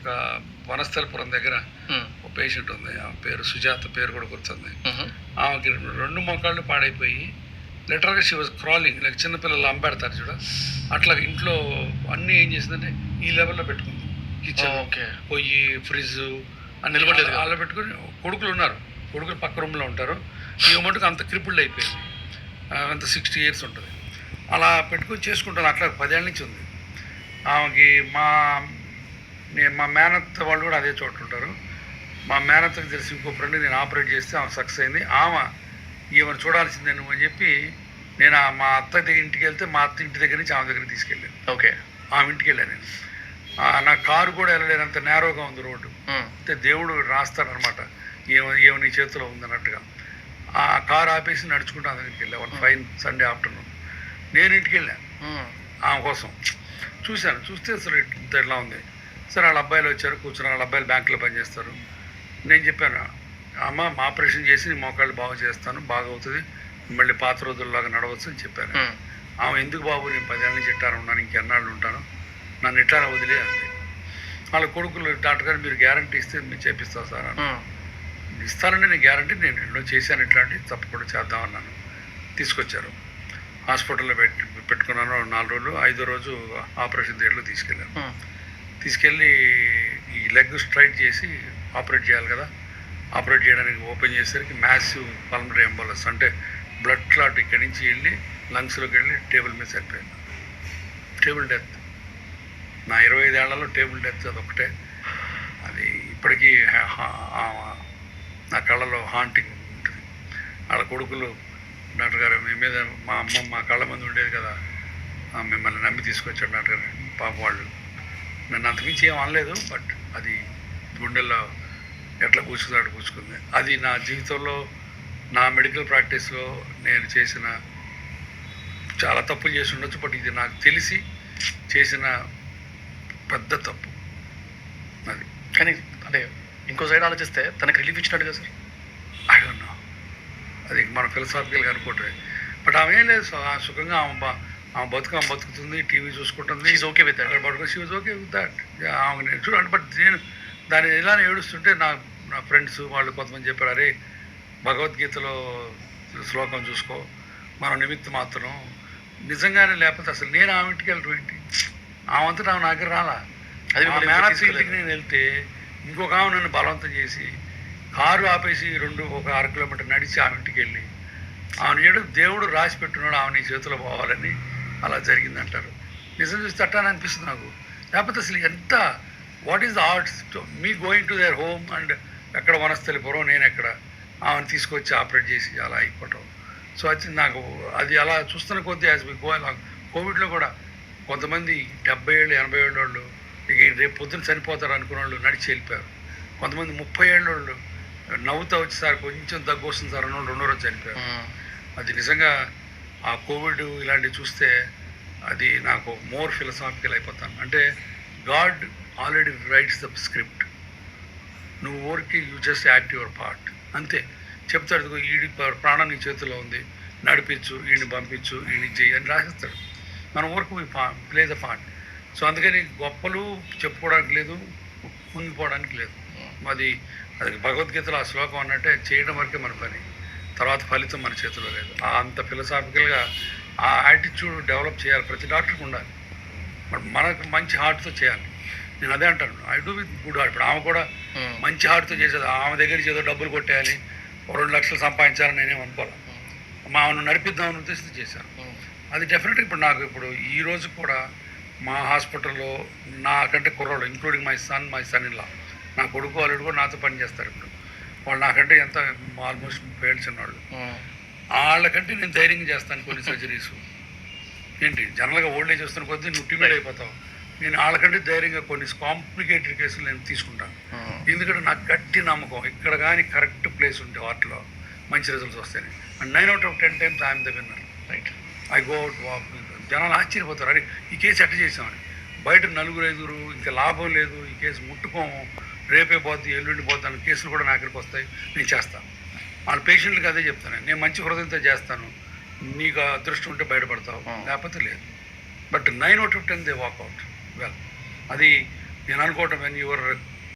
ఒక వనస్థలపురం దగ్గర ఒక పేషెంట్ ఉంది, ఆ పేరు సుజాత, పేరు కూడా గుర్తుంది. ఆమెకి రెండు మోకాళ్ళు పాడైపోయి లిటరల్గా షీ వాజ్ క్రాలింగ్, లైక్ చిన్నపిల్లలు అంబెడతారు చూడ, అట్లా ఇంట్లో అన్నీ ఏం చేసిందంటే ఈ లెవెల్లో పెట్టుకుంది. కిచెన్, పొయ్యి, ఫ్రిడ్జ్ అన్ని నిలబడేది అలా పెట్టుకుని. కొడుకులు ఉన్నారు, కొడుకులు పక్క రూమ్లో ఉంటారు. ఈ మటుకు అంత క్రిపుల్డ్ అయిపోయింది, అంత 60 years ఉంటుంది. అలా పెట్టుకుని చేసుకుంటాను. అట్లా 10 ఏళ్ళ నుంచి ఉంది ఆమెకి. మా మేనత్త వాళ్ళు కూడా అదే చోట ఉంటారు. మా మేనత్తకు తెలిసి ఇంకో ఫ్రెండ్ నేను ఆపరేట్ చేస్తే ఆమె సక్సెస్ అయింది. ఈమెను చూడాల్సిందే నువ్వు అని చెప్పి నేను మా అత్త ఇంటికి వెళ్తే మా అత్త ఇంటి దగ్గర నుంచి ఆమె దగ్గర తీసుకెళ్ళాను. ఓకే, ఆమె ఇంటికి వెళ్ళాను నేను. నా కారు కూడా వెళ్ళలేనంత నేరోగా ఉంది రోడ్డు. అంటే దేవుడు రాస్తాడనమాట, ఏమో నీ చేతిలో ఉందన్నట్టుగా. ఆ కారు ఆపేసి నడుచుకుంటూ ఆమె దగ్గరికి వెళ్ళా. 1 fine Sunday afternoon నేను ఇంటికి వెళ్ళాను ఆమె కోసం. చూస్తే అసలు ఇంత ఎట్లా ఉంది. సరే వాళ్ళ అబ్బాయిలు వచ్చారు, కూర్చున్నారు. వాళ్ళ అబ్బాయిలు బ్యాంకులో పనిచేస్తారు. నేను చెప్పాను, అమ్మ మా ఆపరేషన్ చేసి నీ మోకాళ్ళు బాగు చేస్తాను, బాగా అవుతుంది, మళ్ళీ పాత రోజుల్లాగా నడవచ్చు అని చెప్పాను. ఆమె ఎందుకు బాబు, నేను 10 ఏళ్ళ నుంచి ఇట్టాను ఉన్నాను, ఇంకెన్నాళ్ళు ఉంటాను, నన్ను ఇట్లా వదిలే అంది. వాళ్ళ కొడుకులు డాక్టర్ గారు మీరు గ్యారంటీ ఇస్తే మీరు చేపిస్తావు సార్ అని. ఇస్తానండి నేను గ్యారంటీ, నేను ఎన్నో చేశాను ఇట్లాంటి, తప్పకుండా చేద్దామన్నాను. తీసుకొచ్చారు, హాస్పిటల్లో పెట్టుకున్నాను 4 రోజులు. 5వ రోజు ఆపరేషన్ థియేటర్లో తీసుకెళ్ళి ఈ లెగ్ స్ట్రైట్ చేసి ఆపరేట్ చేయాలి కదా. ఆపరేట్ చేయడానికి ఓపెన్ చేసేసరికి మ్యాసివ్ పల్మనరీ ఎంబోలస్, అంటే బ్లడ్ క్లాట్ ఇక్కడి నుంచి వెళ్ళి లంగ్స్లోకి వెళ్ళి టేబుల్ మీద సరిపోయింది. Table death. నా 25 ఏళ్లలో టేబుల్ డెత్ అదొకటే. అది ఇప్పటికీ నా కళ్ళలో హాంటింగ్ ఉంటుంది. వాళ్ళ కొడుకులు డాక్టర్ గారు మీ మీద, మా అమ్మ మా కళ్ళ ముందు ఉండేది కదా, మిమ్మల్ని నమ్మి తీసుకొచ్చాడు డాక్టర్ గారు. పాప వాళ్ళు నన్ను అంతమించి ఏం అనలేదు, బట్ అది గుండెల్లో ఎట్లా కూర్చుంది. అది నా జీవితంలో, నా మెడికల్ ప్రాక్టీస్లో నేను చేసిన చాలా తప్పులు చేసి ఉండొచ్చు, బట్ ఇది నాకు తెలిసి చేసిన పెద్ద తప్పు అది. కానీ అంటే ఇంకో సైడ్ ఆలోచిస్తే తనకి రిలీఫ్ ఇచ్చినట్టు కదా సార్. ఐ డోంట్ నో, అది మన ఫిలసాఫికల్గా అనుకోవటమే. బట్ ఆమె ఏం లేదు, సుఖంగా ఆమె బతుకుతుంది, టీవీ చూసుకుంటుంది. She's okay with that. పడుకుని she was okay with that. ఆమె నేను చూడండి. బట్ నేను దాన్ని ఇలానే ఏడుస్తుంటే నా ఫ్రెండ్స్ వాళ్ళు కొంతమంది చెప్పారు, అరే భగవద్గీతలో శ్లోకం చూసుకో, మనం నిమిత్త మాత్రం. నిజంగానే లేకపోతే అసలు నేను ఆమె ఇంటికి వెళ్ళడం ఏంటి? ఆమె నా దగ్గర రాలా. అది మేనత్త ఇంటికి నేను వెళ్తే ఇంకొక ఆమె నన్ను బలవంతం చేసి కారు ఆపేసి ఒక 1/2 కిలోమీటర్ నడిచి ఆమె ఇంటికి వెళ్ళి ఆమె దేవుడు రాసి పెట్టున్నాడు ఆమె నీ చేతిలో పోవాలని, అలా జరిగిందంటారు. నిజం చూసి తట్టాలని అనిపిస్తుంది నాకు. లేకపోతే అసలు ఎంత, what is the arts me going to their home and ఎక్కడ వనస్థలిపురం, నేను ఎక్కడ, ఆమెను తీసుకొచ్చి ఆపరేట్ చేసి అలా అయిపోవటం. సో అది నాకు అది అలా చూస్తున్న కొద్దీ యాజ్ మీ గో అలాంగ్. కోవిడ్లో కూడా కొంతమంది 70 ఏళ్ళు 80 ఏళ్ళ వాళ్ళు ఇక రేపు పొద్దున్న చనిపోతారు అనుకున్న వాళ్ళు నడిచి వెళ్ళిపోయారు. కొంతమంది 30 ఏళ్ళ వాళ్ళు నవ్వుతా వచ్చి సార్ కొంచెం దగ్గు వస్తుంది సార్ అన్న వాళ్ళు 2వ రోజు చనిపోయారు. అది నిజంగా ఆ కోవిడ్ ఇలాంటివి చూస్తే అది నాకు మోర్ ఫిలసాఫికల్ అయిపోతాను. అంటే God already rights the script, నువ్వు ఊరికి you just act your part అంతే. చెప్తాడు, ఈడి ప్రాణం నీ చేతిలో ఉంది, నడిపించు, ఈయన్ని పంపించు, ఈయన్ని చెయ్యి అని రాసిస్తాడు. మన ఊరికి ప్లే ద పార్ట్. సో అందుకని గొప్పలు చెప్పుకోవడానికి లేదు, కుంగిపోవడానికి లేదు. అది భగవద్గీతలో ఆ శ్లోకం అన్నట్టే, చేయడం వరకే మన పని, తర్వాత ఫలితం మన చేతిలో లేదు. అంత ఫిలసాఫికల్గా ఆ యాటిట్యూడ్ డెవలప్ చేయాలి, ప్రతి డాక్టర్కి ఉండాలి. మనకు మంచి హార్ట్తో చేయాలి. నేను అదే అంటాను, I do with good heart. ఇప్పుడు ఆమె కూడా మంచి హార్ట్తో చేసేది. ఆమె దగ్గర ఏదో డబ్బులు కొట్టేయాలి, 2 లక్షలు సంపాదించాలని నేనేం అనుకోవాలి. ఆమెను నడిపిద్దామని ఉద్దేశంతో చేశాను. అది డెఫినెట్గా ఇప్పుడు ఈ రోజు కూడా మా హాస్పిటల్లో నాకంటే కుర్రోళ్ళు, including my son in law, నా కొడుకు వాళ్ళు కూడా నాతో పనిచేస్తారు. ఇప్పుడు వాళ్ళు నాకంటే ఎంత ఆల్మోస్ట్ 30 ఏళ్ళు చిన్నవాళ్ళు. వాళ్ళకంటే నేను ధైర్యంగా చేస్తాను కొన్ని సర్జరీస్. ఏంటి జనరల్గా ఓల్డ్ ఏజ్ వస్తున్న కొద్దీ నువ్వు టిమిడ్ అయిపోతావు. నేను వాళ్ళకంటే ధైర్యంగా కొన్ని కాంప్లికేటెడ్ కేసులు నేను తీసుకుంటాను. ఎందుకంటే నాకు గట్టి నమ్మకం, ఇక్కడ కానీ కరెక్ట్ ప్లేస్ ఉంటే వాటిలో మంచి రిజల్ట్స్ వస్తాయి. And 9 out of 10 times I'm the winner. Right, I go out walk. జనాలు ఆశ్చర్యపోతారు, అరే ఈ కేసు ఎట్ట చేసామని. బయట 4-5 ఇంకా లాభం లేదు, ఈ కేసు ముట్టుకోము, రేపే పోద్ది, ఎల్లుండి పోద్ది అన్న కేసులు కూడా నా దగ్గరికి వస్తాయి. నేను చేస్తాను. వాళ్ళ పేషెంట్లకి అదే చెప్తాను, నేను మంచి హృదయంతో చేస్తాను, నీకు అదృష్టం ఉంటే బయటపడతావు, లేకపోతే లేదు. But 9 out of 10 they walk out well. అది నేను అనుకోవటం వెన్ యువర్